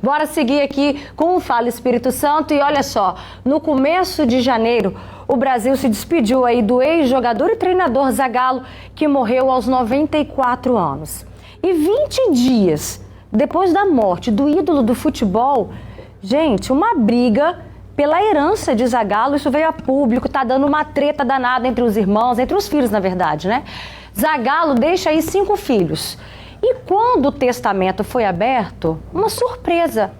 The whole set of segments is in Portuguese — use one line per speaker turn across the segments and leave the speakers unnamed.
Bora seguir aqui com o Fala Espírito Santo. E olha só, no começo de janeiro, o Brasil se despediu aí do ex-jogador e treinador Zagallo, que morreu aos 94 anos. E 20 dias depois da morte do ídolo do futebol, gente, uma briga pela herança de Zagallo, isso veio a público, tá dando uma treta danada entre os irmãos, entre os filhos, na verdade, né? Zagallo deixa aí 5 filhos. E quando o testamento foi aberto, uma surpresa.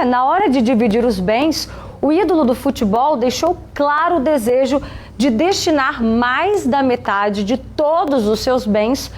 Na hora de dividir os bens, o ídolo do futebol deixou claro o desejo de destinar mais da metade de todos os seus bens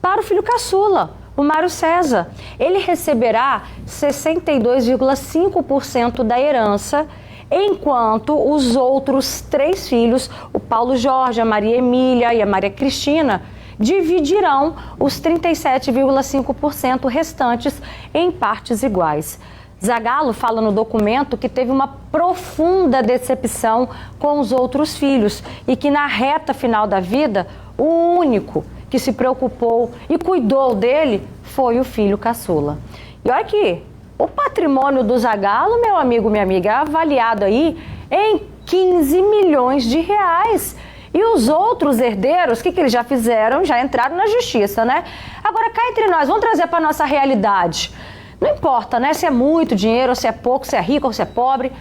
para o filho caçula, o Mário César. Ele receberá 62,5% da herança, enquanto os outros 3 filhos, o Paulo Jorge, a Maria Emília e a Maria Cristina, dividirão os 37,5% restantes em partes iguais. Zagallo fala no documento que teve uma profunda decepção com os outros filhos e que na reta final da vida, o único que se preocupou e cuidou dele foi o filho caçula. E olha aqui, o patrimônio do Zagallo, meu amigo, minha amiga, é avaliado aí em 15 milhões de reais. E os outros herdeiros, o que eles já fizeram? Já entraram na justiça, né? Agora, cá entre nós, vamos trazer para a nossa realidade. Não importa, né? Se é muito dinheiro, se é pouco, se é rico ou se é pobre.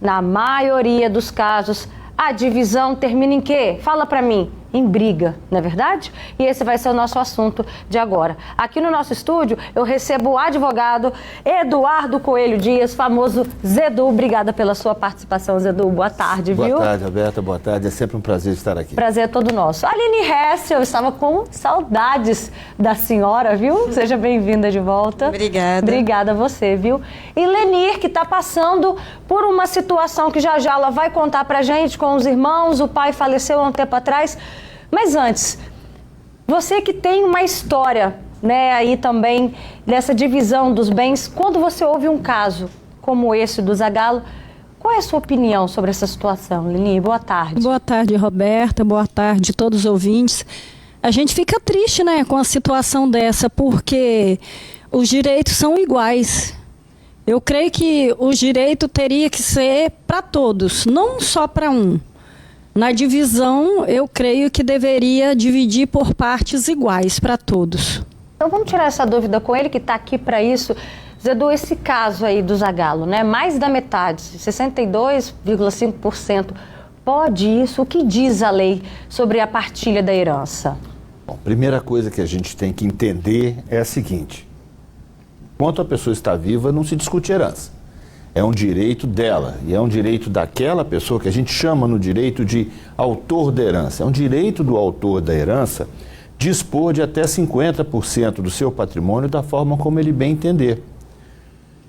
Na maioria dos casos, a divisão termina em quê? Fala para mim. Em briga, não é verdade? E esse vai ser o nosso assunto de agora. Aqui no nosso estúdio, eu recebo o advogado Eduardo Coelho Dias, famoso Zedu. Obrigada pela sua participação, Zedu. Boa tarde, viu?
Boa tarde, Roberta. Boa tarde. É sempre um prazer estar aqui.
Prazer é todo nosso. Aline Hess, eu estava com saudades da senhora, viu? Seja bem-vinda de volta.
Obrigada.
Obrigada a você, viu? E Lenir, que está passando por uma situação que já ela vai contar pra gente com os irmãos. O pai faleceu há um tempo atrás. Mas antes, você que tem uma história, né, aí também dessa divisão dos bens, quando você ouve um caso como esse do Zagallo, qual é a sua opinião sobre essa situação, Leni? Boa tarde.
Boa tarde, Roberta. Boa tarde a todos os ouvintes. A gente fica triste, né, com a situação dessa, porque os direitos são iguais. Eu creio que o direito teria que ser para todos, não só para um. Na divisão, eu creio que deveria dividir por partes iguais para todos.
Então vamos tirar essa dúvida com ele que está aqui para isso. Zedu, esse caso aí do Zagallo, né? Mais da metade, 62,5%. Pode isso? O que diz a lei sobre a partilha da herança?
Bom, a primeira coisa que a gente tem que entender é a seguinte. Enquanto a pessoa está viva, não se discute herança. É um direito dela e é um direito daquela pessoa que a gente chama no direito de autor da herança. É um direito do autor da herança dispor de até 50% do seu patrimônio da forma como ele bem entender.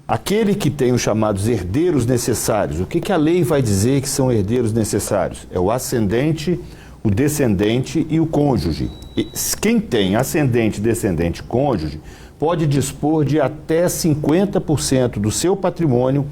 Aquele que tem os chamados herdeiros necessários, o que a lei vai dizer que são herdeiros necessários? É o ascendente, o descendente e o cônjuge. E quem tem ascendente, descendente, cônjuge, pode dispor de até 50% do seu patrimônio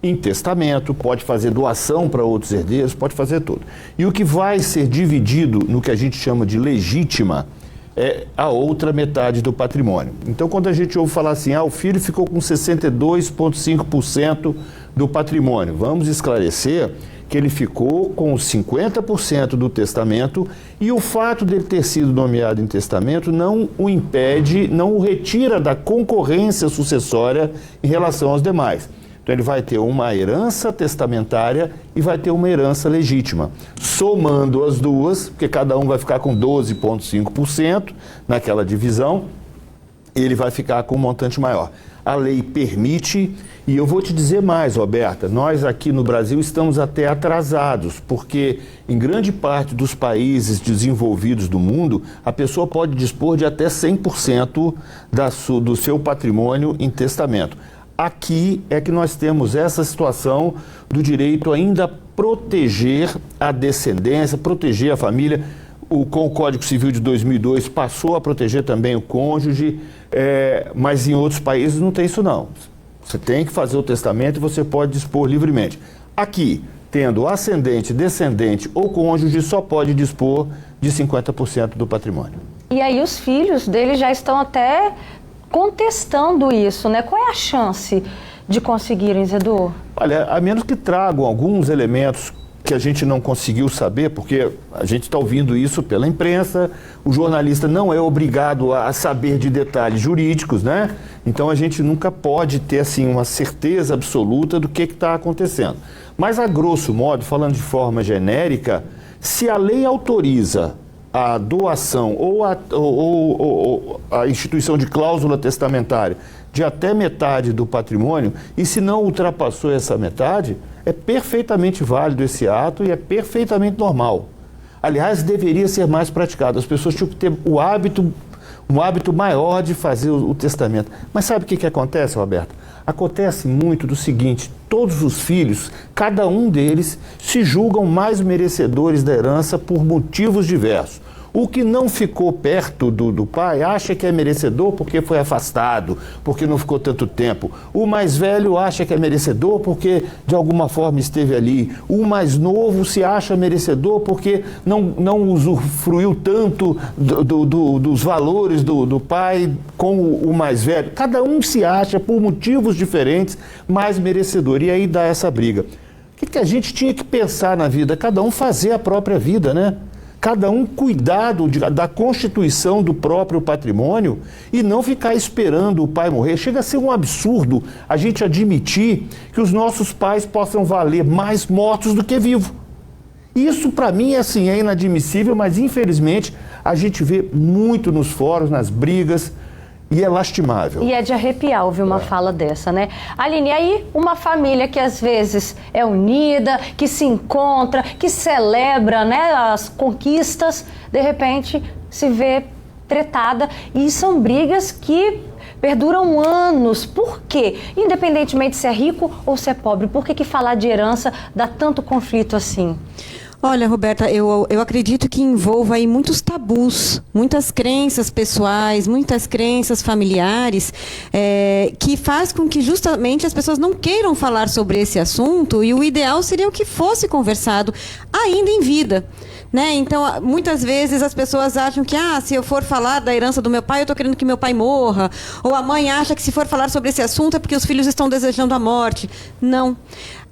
em testamento, pode fazer doação para outros herdeiros, pode fazer tudo. E o que vai ser dividido no que a gente chama de legítima é a outra metade do patrimônio. Então, quando a gente ouve falar assim, o filho ficou com 62,5% do patrimônio, vamos esclarecer que ele ficou com 50% do testamento e o fato dele ter sido nomeado em testamento não o impede, não o retira da concorrência sucessória em relação aos demais. Então ele vai ter uma herança testamentária e vai ter uma herança legítima. Somando as duas, porque cada um vai ficar com 12,5% naquela divisão, ele vai ficar com um montante maior. A lei permite, e eu vou te dizer mais, Roberta, nós aqui no Brasil estamos até atrasados, porque em grande parte dos países desenvolvidos do mundo, a pessoa pode dispor de até 100% do seu patrimônio em testamento. Aqui é que nós temos essa situação do direito ainda a proteger a descendência, proteger a família. Com o Código Civil de 2002 passou a proteger também o cônjuge, mas em outros países não tem isso não. Você tem que fazer o testamento e você pode dispor livremente. Aqui, tendo ascendente, descendente ou cônjuge, só pode dispor de 50% do patrimônio.
E aí os filhos dele já estão até contestando isso, né? Qual é a chance de conseguirem, Zedu?
Olha, a menos que tragam alguns elementos que a gente não conseguiu saber, porque a gente está ouvindo isso pela imprensa, o jornalista não é obrigado a saber de detalhes jurídicos, né? Então a gente nunca pode ter assim uma certeza absoluta do que está acontecendo. Mas a grosso modo, falando de forma genérica, se a lei autoriza a doação ou a instituição de cláusula testamentária de até metade do patrimônio, e se não ultrapassou essa metade, é perfeitamente válido esse ato e é perfeitamente normal. Aliás, deveria ser mais praticado. As pessoas tinham que ter um hábito maior de fazer o testamento. Mas sabe o que acontece, Roberto? Acontece muito do seguinte: todos os filhos, cada um deles, se julgam mais merecedores da herança por motivos diversos. O que não ficou perto do pai acha que é merecedor porque foi afastado, porque não ficou tanto tempo. O mais velho acha que é merecedor porque de alguma forma esteve ali. O mais novo se acha merecedor porque não usufruiu tanto dos valores do pai como o mais velho. Cada um se acha, por motivos diferentes, mais merecedor. E aí dá essa briga. O que a gente tinha que pensar na vida? Cada um fazer a própria vida, né? Cada um cuidar da constituição do próprio patrimônio e não ficar esperando o pai morrer. Chega a ser um absurdo a gente admitir que os nossos pais possam valer mais mortos do que vivos. Isso, para mim, é inadmissível, mas, infelizmente, a gente vê muito nos fóruns, nas brigas, e é lastimável.
E é de arrepiar ouvir uma fala dessa, né? Aline, aí uma família que às vezes é unida, que se encontra, que celebra, né, as conquistas, de repente se vê tretada, e são brigas que perduram anos. Por quê? Independentemente se é rico ou se é pobre, por que falar de herança dá tanto conflito assim?
Olha, Roberta, eu acredito que envolva aí muitos tabus, muitas crenças pessoais, muitas crenças familiares, que faz com que justamente as pessoas não queiram falar sobre esse assunto, e o ideal seria o que fosse conversado ainda em vida. Né? Então, muitas vezes as pessoas acham que se eu for falar da herança do meu pai, eu estou querendo que meu pai morra. Ou a mãe acha que se for falar sobre esse assunto é porque os filhos estão desejando a morte. Não.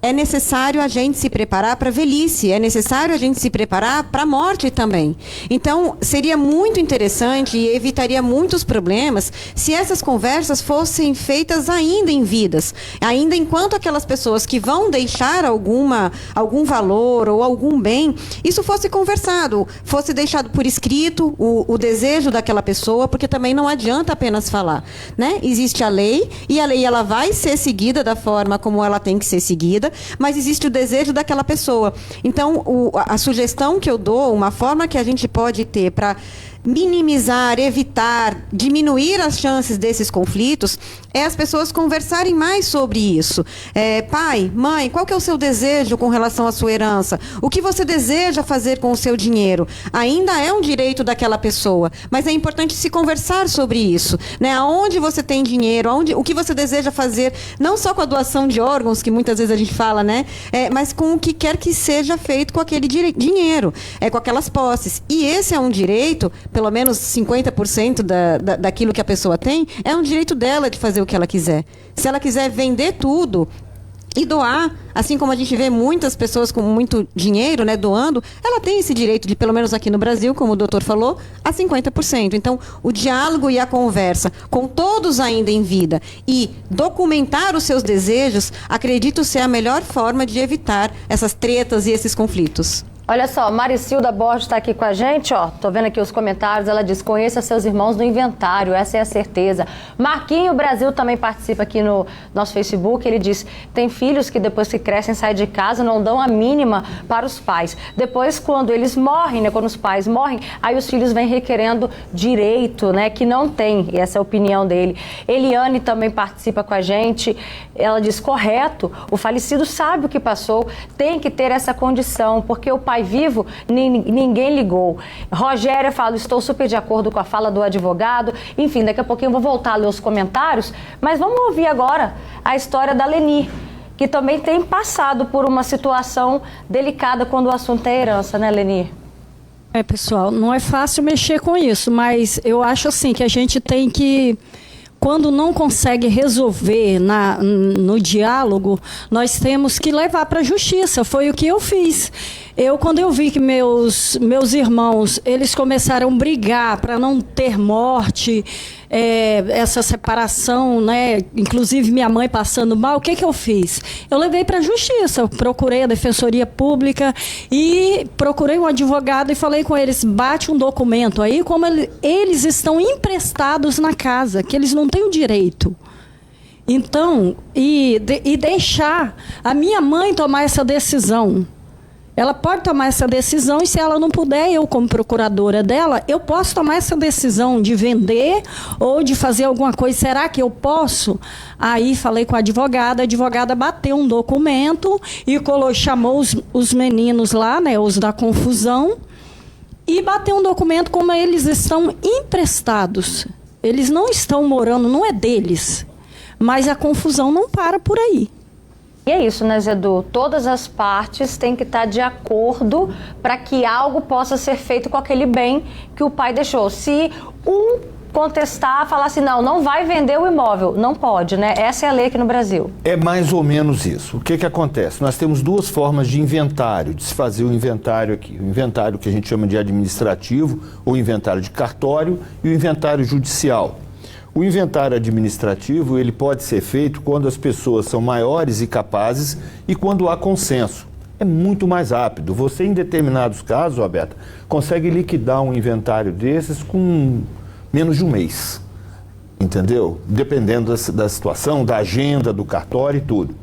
É necessário a gente se preparar para a velhice, é necessário a gente se preparar para a morte também. Então, seria muito interessante e evitaria muitos problemas se essas conversas fossem feitas ainda em vidas, ainda enquanto aquelas pessoas que vão deixar algum valor ou algum bem, isso fosse conversado, fosse deixado por escrito o desejo daquela pessoa, porque também não adianta apenas falar, né? Existe a lei, e a lei ela vai ser seguida da forma como ela tem que ser seguida, mas existe o desejo daquela pessoa. Então, a sugestão que eu dou, uma forma que a gente pode ter para minimizar, evitar, diminuir as chances desses conflitos, é as pessoas conversarem mais sobre isso. Pai, mãe, qual que é o seu desejo com relação à sua herança? O que você deseja fazer com o seu dinheiro? Ainda é um direito daquela pessoa, mas é importante se conversar sobre isso, né? Aonde você tem dinheiro, o que você deseja fazer, não só com a doação de órgãos, que muitas vezes a gente fala, né? Mas com o que quer que seja feito com aquele dinheiro, com aquelas posses. E esse é um direito, pelo menos 50% daquilo que a pessoa tem, é um direito dela de fazer o que ela quiser. Se ela quiser vender tudo e doar, assim como a gente vê muitas pessoas com muito dinheiro, né, doando, ela tem esse direito de, pelo menos aqui no Brasil, como o doutor falou, a 50%. Então, o diálogo e a conversa com todos ainda em vida e documentar os seus desejos, acredito ser a melhor forma de evitar essas tretas e esses conflitos.
Olha só, Maricilda Borges está aqui com a gente, ó. Tô vendo aqui os comentários. Ela diz: conheça seus irmãos no inventário, essa é a certeza. Marquinho Brasil também participa aqui no nosso Facebook. Ele diz: tem filhos que depois que crescem, saem de casa, não dão a mínima para os pais. Depois, quando eles morrem, né, quando os pais morrem, aí os filhos vêm requerendo direito, né, que não tem. E essa é a opinião dele. Eliane também participa com a gente. Ela diz: correto, o falecido sabe o que passou, tem que ter essa condição, porque o pai vivo, ninguém ligou. Rogéria fala: estou super de acordo com a fala do advogado. Enfim, daqui a pouquinho eu vou voltar a ler os comentários, mas vamos ouvir agora a história da Leni, que também tem passado por uma situação delicada quando o assunto é herança, né, Leni?
Pessoal, não é fácil mexer com isso, mas eu acho assim que a gente tem que quando não consegue resolver no diálogo, nós temos que levar para a justiça. Foi o que eu fiz. Quando eu vi que meus irmãos, eles começaram a brigar para não ter morte, essa separação, né? Inclusive minha mãe passando mal, o que eu fiz? Eu levei para a justiça, procurei a Defensoria Pública e procurei um advogado e falei com eles, bate um documento aí, como eles estão emprestados na casa, que eles não têm o direito. Então, e deixar a minha mãe tomar essa decisão. Ela pode tomar essa decisão e se ela não puder, eu como procuradora dela, eu posso tomar essa decisão de vender ou de fazer alguma coisa. Será que eu posso? Aí falei com a advogada bateu um documento e chamou os meninos lá, né, os da confusão, e bateu um documento como eles estão emprestados. Eles não estão morando, não é deles. Mas a confusão não para por aí.
E é isso, né, Zedu? Todas as partes têm que estar de acordo para que algo possa ser feito com aquele bem que o pai deixou. Se um contestar, falar assim, não vai vender o imóvel, não pode, né? Essa é a lei aqui no Brasil.
É mais ou menos isso. O que acontece? Nós temos duas formas de inventário, de se fazer o inventário aqui. O inventário que a gente chama de administrativo, ou inventário de cartório, e o inventário judicial. O inventário administrativo, ele pode ser feito quando as pessoas são maiores e capazes e quando há consenso. É muito mais rápido. Você, em determinados casos, Roberta, consegue liquidar um inventário desses com menos de um mês. Entendeu? Dependendo da situação, da agenda, do cartório e tudo.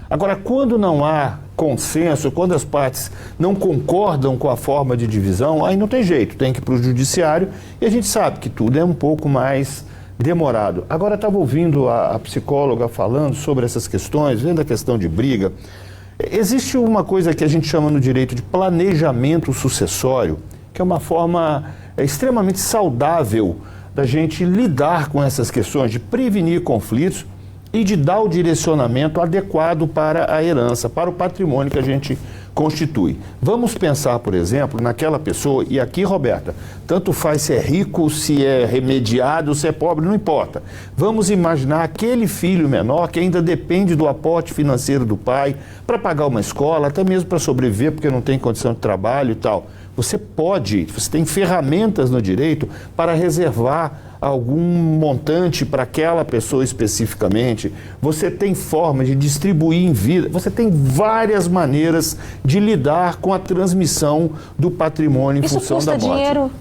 Agora, quando não há consenso, quando as partes não concordam com a forma de divisão, aí não tem jeito, tem que ir para o judiciário e a gente sabe que tudo é um pouco mais demorado. Agora, estava ouvindo a psicóloga falando sobre essas questões, vendo a questão de briga. Existe uma coisa que a gente chama no direito de planejamento sucessório, que é uma forma extremamente saudável da gente lidar com essas questões, de prevenir conflitos e de dar o direcionamento adequado para a herança, para o patrimônio que a gente constitui. Vamos pensar, por exemplo, naquela pessoa, e aqui, Roberta, tanto faz se é rico, se é remediado, se é pobre, não importa. Vamos imaginar aquele filho menor que ainda depende do aporte financeiro do pai para pagar uma escola, até mesmo para sobreviver, porque não tem condição de trabalho e tal. Você tem ferramentas no direito para reservar algum montante para aquela pessoa especificamente. Você tem forma de distribuir em vida. Você tem várias maneiras de lidar com a transmissão do patrimônio em função da morte.
Isso custa dinheiro?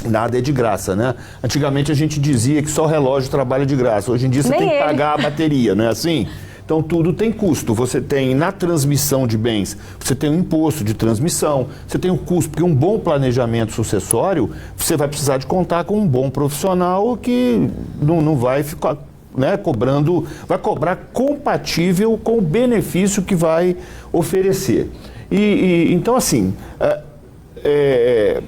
Nada é de graça, né? Antigamente a gente dizia que só relógio trabalha de graça. Hoje em dia você tem que pagar a bateria, não é assim? Então, tudo tem custo. Você tem, na transmissão de bens, você tem um imposto de transmissão, você tem um custo, porque um bom planejamento sucessório, você vai precisar de contar com um bom profissional que não vai ficar, né, vai cobrar compatível com o benefício que vai oferecer. Então, assim, é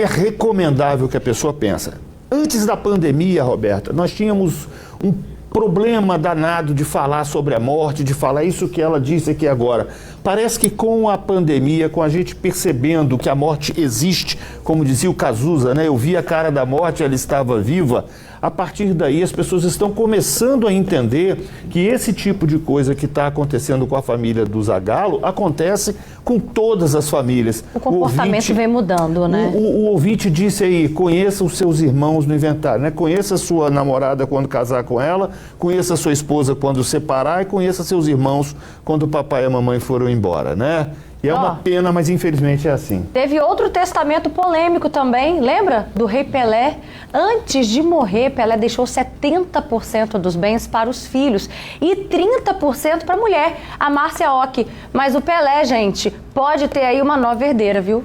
recomendável que a pessoa pense. Antes da pandemia, Roberta, nós tínhamos um problema danado de falar sobre a morte, de falar isso que ela disse aqui agora. Parece que com a pandemia, com a gente percebendo que a morte existe, como dizia o Cazuza, né? Eu vi a cara da morte, ela estava viva. A partir daí, as pessoas estão começando a entender que esse tipo de coisa que está acontecendo com a família do Zagallo acontece com todas as famílias.
O comportamento vem mudando, né?
O ouvinte disse aí, conheça os seus irmãos no inventário, né? Conheça a sua namorada quando casar com ela, conheça a sua esposa quando separar e conheça seus irmãos quando o papai e a mamãe foram embora, né? E é uma pena, mas infelizmente é assim.
Teve outro testamento polêmico também, lembra? Do rei Pelé. Antes de morrer, Pelé deixou 70% dos bens para os filhos e 30% para a mulher, a Márcia Ock. Mas o Pelé, gente, pode ter aí uma nova herdeira, viu?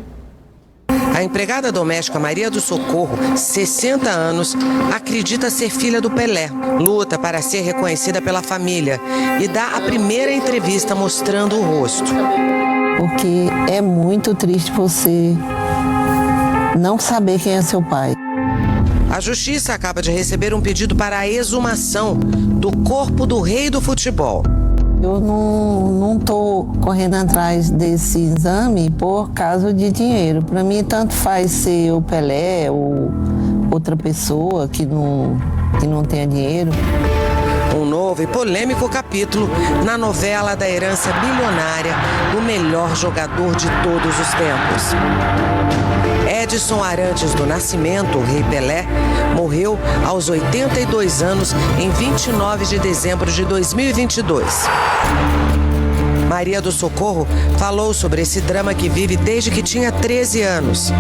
A empregada doméstica Maria do Socorro, 60 anos, acredita ser filha do Pelé. Luta para ser reconhecida pela família e dá a primeira entrevista mostrando o rosto.
Porque é muito triste você não saber quem é seu pai.
A Justiça acaba de receber um pedido para a exumação do corpo do rei do futebol.
Eu não estou correndo atrás desse exame por causa de dinheiro. Para mim, tanto faz ser o Pelé ou outra pessoa que não e não tenha dinheiro.
Um novo e polêmico capítulo na novela da herança bilionária do melhor jogador de todos os tempos. Edson Arantes do Nascimento, o Rei Pelé, morreu aos 82 anos em 29 de dezembro de 2022. Maria do Socorro falou sobre esse drama que vive desde que tinha 13 anos.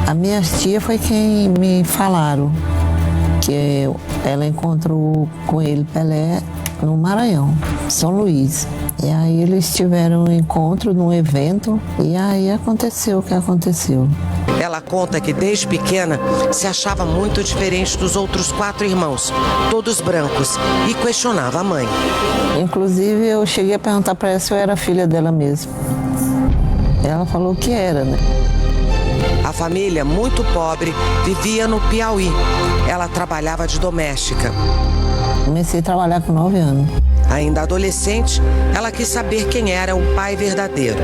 A minha tia foi quem me falaram que ela encontrou com ele, Pelé, no Maranhão, São Luís. E aí eles tiveram um encontro num evento e aí aconteceu o que aconteceu.
Ela conta que desde pequena se achava muito diferente dos outros 4 irmãos, todos brancos, e questionava a mãe.
Inclusive eu cheguei a perguntar para ela se eu era filha dela mesmo. Ela falou que era, né?
A família, muito pobre, vivia no Piauí. Ela trabalhava de doméstica.
Comecei a trabalhar com 9 anos.
Ainda adolescente, ela quis saber quem era o pai verdadeiro.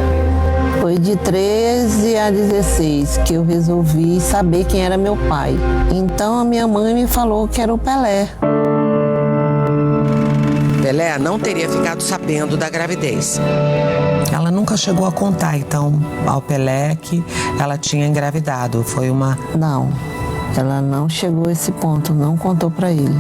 Foi de 13 a 16 que eu resolvi saber quem era meu pai. Então a minha mãe me falou que era o Pelé.
Pelé não teria ficado sabendo da gravidez. Ela nunca chegou a contar, então, ao Pelé que ela tinha engravidado. Foi uma...
Não, ela não chegou a esse ponto, não contou para ele.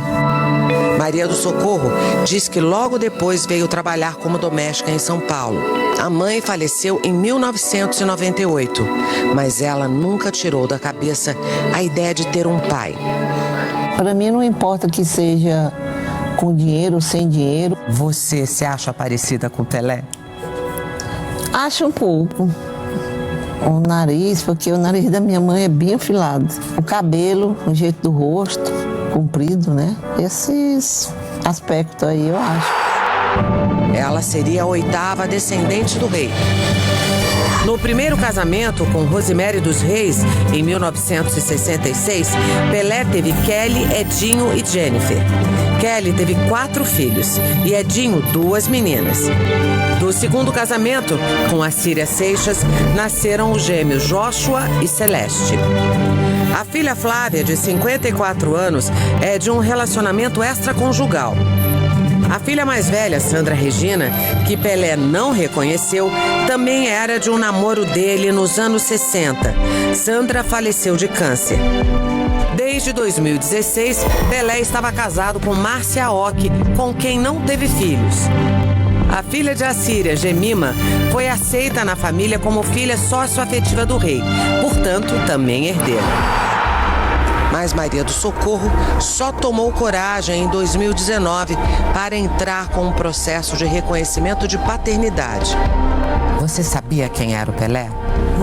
Maria do Socorro diz que logo depois veio trabalhar como doméstica em São Paulo. A mãe faleceu em 1998, mas ela nunca tirou da cabeça a ideia de ter um pai.
Para mim não importa que seja com dinheiro ou sem dinheiro.
Você se acha parecida com Pelé?
Acho um pouco. O nariz, porque o nariz da minha mãe é bem afilado. O cabelo, o jeito do rosto, comprido, né? Esses aspectos aí eu acho.
Ela seria a 8ª descendente do rei. No primeiro casamento com Rosemary dos Reis, em 1966, Pelé teve Kelly, Edinho e Jennifer. Kelly teve 4 filhos e Edinho 2 meninas. Do segundo casamento, com a Círia Seixas, nasceram os gêmeos Joshua e Celeste. A filha Flávia, de 54 anos, é de um relacionamento extraconjugal. A filha mais velha, Sandra Regina, que Pelé não reconheceu, também era de um namoro dele nos anos 60. Sandra faleceu de câncer. Desde 2016, Pelé estava casado com Márcia Ock, com quem não teve filhos. A filha de Assíria, Gemima, foi aceita na família como filha sócio-afetiva do rei, portanto, também herdeira. Mas Maria do Socorro só tomou coragem em 2019 para entrar com um processo de reconhecimento de paternidade. Você sabia quem era o Pelé?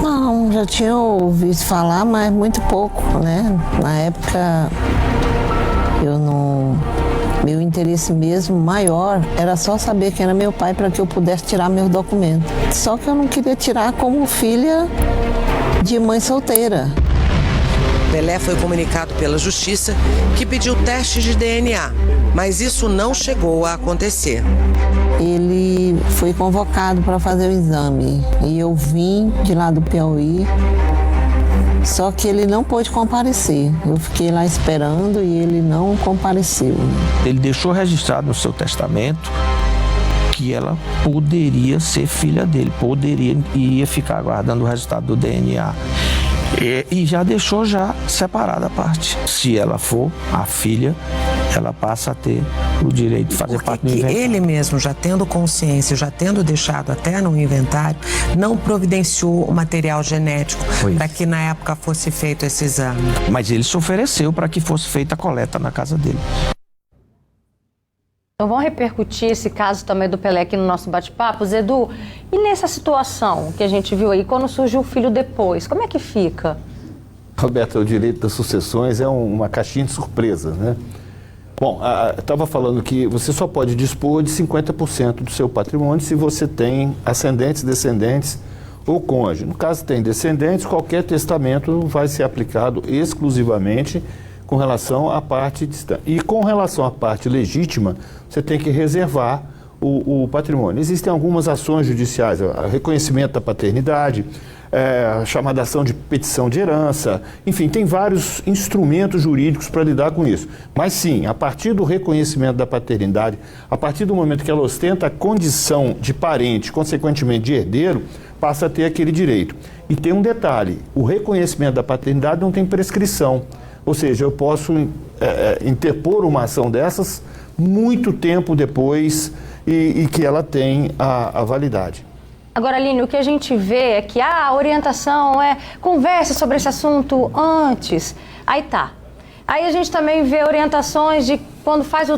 Não, já tinha ouvido falar, mas muito pouco, né? Na época, meu interesse mesmo maior era só saber quem era meu pai para que eu pudesse tirar meus documentos. Só que eu não queria tirar como filha de mãe solteira.
Pelé foi comunicado pela Justiça que pediu testes de DNA, mas isso não chegou a acontecer.
Ele foi convocado para fazer o exame e eu vim de lá do Piauí, só que ele não pôde comparecer. Eu fiquei lá esperando e ele não compareceu.
Ele deixou registrado no seu testamento que ela poderia ser filha dele, ia ficar aguardando o resultado do DNA. E já deixou separada a parte. Se ela for a filha, ela passa a ter o direito de fazer parte do inventário.
Ele mesmo, já tendo consciência, já tendo deixado até no inventário, não providenciou o material genético para que na época fosse feito esse exame.
Mas ele se ofereceu para que fosse feita a coleta na casa dele.
Então vamos repercutir esse caso também do Pelé aqui no nosso bate-papo. Edu, e nessa situação que a gente viu aí, quando surgiu o filho depois, como é que fica?
Roberta, o direito das sucessões é uma caixinha de surpresas, né? Bom, estava falando que você só pode dispor de 50% do seu patrimônio se você tem ascendentes, descendentes ou cônjuge. No caso tem descendentes, qualquer testamento vai ser aplicado exclusivamente com relação à parte distante. E com relação à parte legítima, você tem que reservar o patrimônio. Existem algumas ações judiciais, o reconhecimento da paternidade, a chamada ação de petição de herança, enfim, tem vários instrumentos jurídicos para lidar com isso. Mas sim, a partir do reconhecimento da paternidade, a partir do momento que ela ostenta a condição de parente, consequentemente de herdeiro, passa a ter aquele direito. E tem um detalhe, o reconhecimento da paternidade não tem prescrição, ou seja, eu posso interpor uma ação dessas muito tempo depois e que ela tem a validade.
Agora, Aline, o que a gente vê é que a orientação é converse sobre esse assunto antes. Aí tá. Aí a gente também vê orientações de quando faz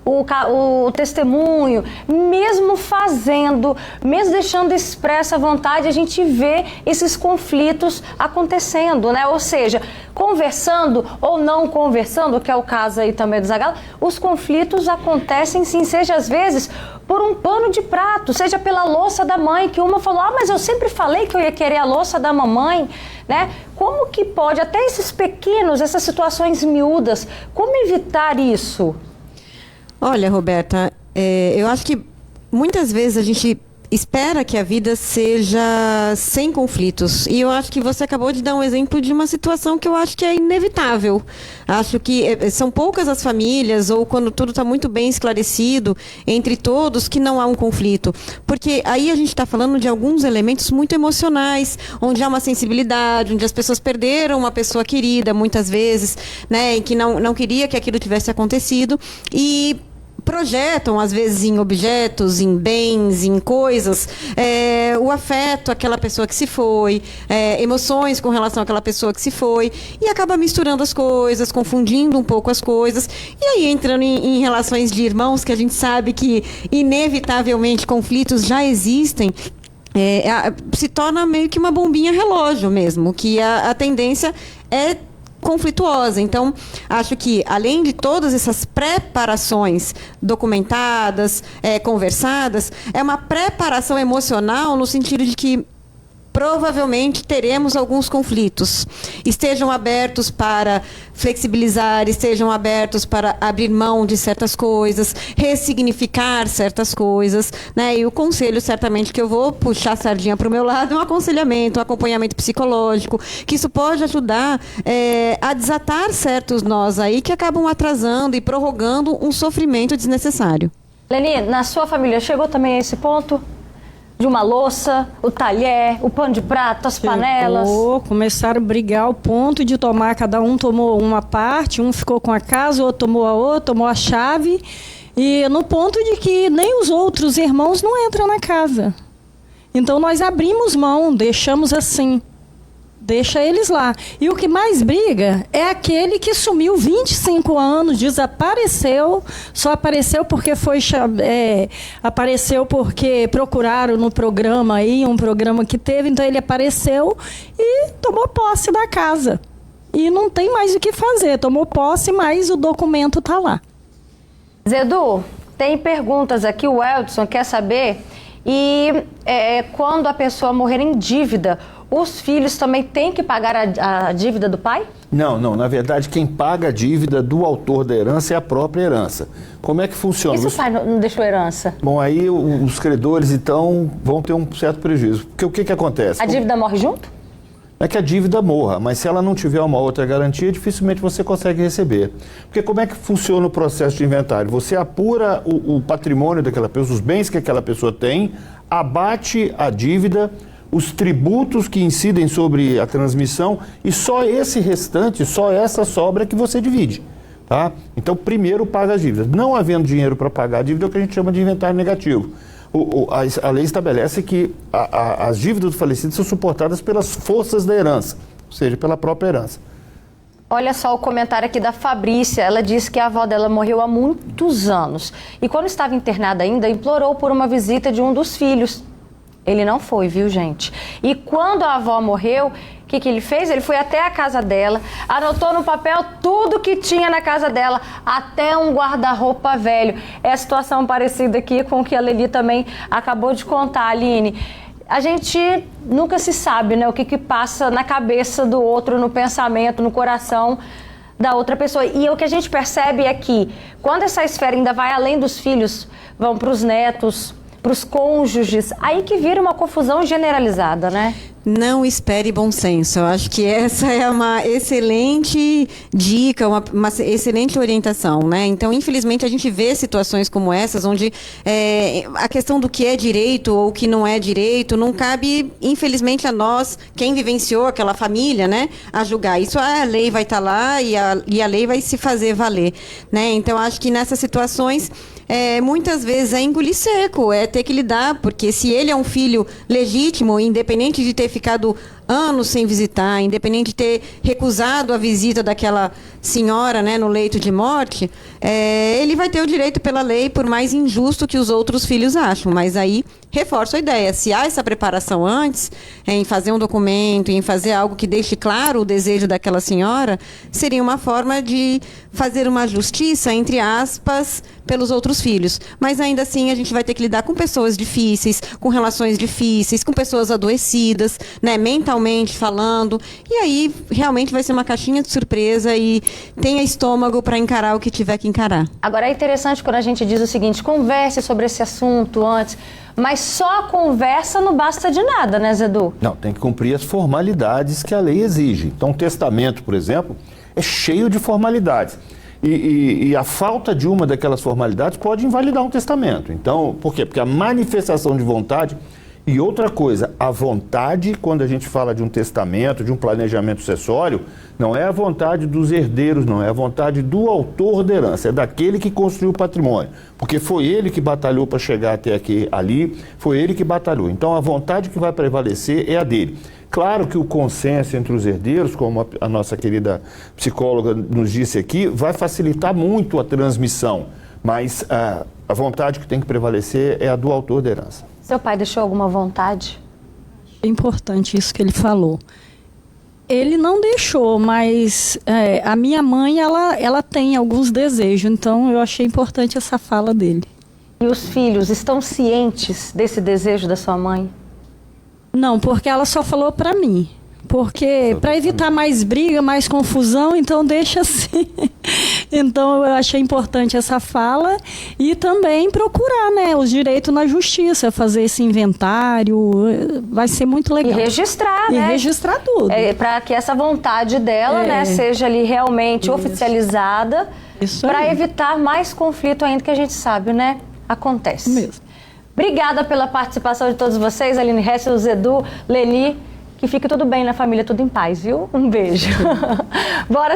o testemunho, mesmo fazendo, mesmo deixando expressa a vontade, a gente vê esses conflitos acontecendo, né? Ou seja, conversando ou não conversando, que é o caso aí também do Zagalo, os conflitos acontecem sim, seja às vezes por um pano de prato, seja pela louça da mãe, que uma falou, mas eu sempre falei que eu ia querer a louça da mamãe, né? Como que pode, até esses pequenos, essas situações miúdas, como evitar isso?
Olha, Roberta, eu acho que muitas vezes a gente espera que a vida seja sem conflitos. E eu acho que você acabou de dar um exemplo de uma situação que eu acho que é inevitável. Acho que são poucas as famílias, ou quando tudo está muito bem esclarecido entre todos, que não há um conflito. Porque aí a gente está falando de alguns elementos muito emocionais, onde há uma sensibilidade, onde as pessoas perderam uma pessoa querida, muitas vezes, né, e que não queria que aquilo tivesse acontecido. E projetam, às vezes, em objetos, em bens, em coisas, o afeto àquela pessoa que se foi, emoções com relação àquela pessoa que se foi, e acaba misturando as coisas, confundindo um pouco as coisas, e aí entrando em relações de irmãos, que a gente sabe que, inevitavelmente, conflitos já existem, se torna meio que uma bombinha relógio mesmo, que a tendência é conflituosa. Então, acho que, além de todas essas preparações documentadas, conversadas, é uma preparação emocional no sentido de que provavelmente teremos alguns conflitos. Estejam abertos para flexibilizar, estejam abertos para abrir mão de certas coisas, ressignificar certas coisas, né? E o conselho, certamente, que eu vou puxar a sardinha para o meu lado, é um aconselhamento, um acompanhamento psicológico, que isso pode ajudar a desatar certos nós aí que acabam atrasando e prorrogando um sofrimento desnecessário.
Leni, na sua família chegou também a esse ponto? De uma louça, o talher, o pano de prato, as panelas.
Começaram a brigar ao ponto de tomar, cada um tomou uma parte, um ficou com a casa, o outro tomou a outra, tomou a chave. E no ponto de que nem os outros irmãos não entram na casa. Então nós abrimos mão, deixamos assim. Deixa eles lá. E o que mais briga é aquele que sumiu 25 anos, desapareceu, só apareceu porque apareceu porque procuraram no programa aí, um programa que teve, então ele apareceu e tomou posse da casa. E não tem mais o que fazer, tomou posse, mas o documento está lá.
Zedu, tem perguntas aqui, o Eldson quer saber, e quando a pessoa morrer em dívida, os filhos também têm que pagar a dívida do pai?
Não. Na verdade, quem paga a dívida do autor da herança é a própria herança. Como é que funciona?
E se o pai não deixou herança?
Bom, aí os credores, então, vão ter um certo prejuízo. Porque o que acontece?
A dívida morre junto?
É que a dívida morra, mas se ela não tiver uma outra garantia, dificilmente você consegue receber. Porque como é que funciona o processo de inventário? Você apura o patrimônio daquela pessoa, os bens que aquela pessoa tem, abate a dívida, os tributos que incidem sobre a transmissão, e só esse restante, só essa sobra que você divide. Tá? Então, primeiro paga as dívidas. Não havendo dinheiro para pagar a dívida, é o que a gente chama de inventário negativo. A lei estabelece que as dívidas do falecido são suportadas pelas forças da herança, ou seja, pela própria herança.
Olha só o comentário aqui da Fabrícia. Ela disse que a avó dela morreu há muitos anos. E quando estava internada ainda, implorou por uma visita de um dos filhos. Ele não foi, viu, gente? E quando a avó morreu, o que ele fez? Ele foi até a casa dela, anotou no papel tudo que tinha na casa dela, até um guarda-roupa velho. É a situação parecida aqui com o que a Leli também acabou de contar, Aline. A gente nunca se sabe, né, o que passa na cabeça do outro, no pensamento, no coração da outra pessoa. E o que a gente percebe é que, quando essa esfera ainda vai além dos filhos, vão para os netos, para os cônjuges, aí que vira uma confusão generalizada, né?
Não espere bom senso. Eu acho que essa é uma excelente dica, uma excelente orientação, né? Então, infelizmente, a gente vê situações como essas, onde a questão do que é direito ou o que não é direito não cabe, infelizmente, a nós, quem vivenciou aquela família, né, a julgar. Isso a lei vai estar lá e a lei vai se fazer valer, né? Então, acho que nessas situações, muitas vezes é engolir seco, é ter que lidar, porque se ele é um filho legítimo, independente de ter ficado anos sem visitar, independente de ter recusado a visita daquela senhora, né, no leito de morte, ele vai ter o direito pela lei, por mais injusto que os outros filhos acham. Mas aí, reforço a ideia, se há essa preparação antes, em fazer um documento, em fazer algo que deixe claro o desejo daquela senhora, seria uma forma de fazer uma justiça, entre aspas, pelos outros filhos. Mas ainda assim, a gente vai ter que lidar com pessoas difíceis, com relações difíceis, com pessoas adoecidas, né, mentalmente falando, e aí realmente vai ser uma caixinha de surpresa e tenha estômago para encarar o que tiver que encarar.
Agora é interessante quando a gente diz o seguinte, converse sobre esse assunto antes, mas só a conversa não basta de nada, né, Zedu?
Não, tem que cumprir as formalidades que a lei exige. Então, o testamento, por exemplo, é cheio de formalidades. E a falta de uma daquelas formalidades pode invalidar um testamento. Então, por quê? Porque a manifestação de vontade... E outra coisa, a vontade, quando a gente fala de um testamento, de um planejamento sucessório, não é a vontade dos herdeiros, não, é a vontade do autor da herança, é daquele que construiu o patrimônio, porque foi ele que batalhou para chegar até aqui, ali, foi ele que batalhou. Então a vontade que vai prevalecer é a dele. Claro que o consenso entre os herdeiros, como a nossa querida psicóloga nos disse aqui, vai facilitar muito a transmissão, mas a vontade que tem que prevalecer é a do autor da herança.
Seu pai deixou alguma vontade?
É importante isso que ele falou. Ele não deixou, mas a minha mãe, ela tem alguns desejos, então eu achei importante essa fala dele.
E os filhos estão cientes desse desejo da sua mãe?
Não, porque ela só falou para mim. Porque para evitar mais briga, mais confusão, então deixa assim. Então eu achei importante essa fala e também procurar, né, os direitos na justiça, fazer esse inventário, vai ser muito legal.
E registrar, né?
E registrar tudo.
Para que essa vontade dela, né, seja ali realmente oficializada, para evitar mais conflito ainda, que a gente sabe, né, acontece.
Mesmo.
Obrigada pela participação de todos vocês, Aline Hessel, Zedu, Leni. Que fique tudo bem na família, tudo em paz, viu? Um beijo. Bora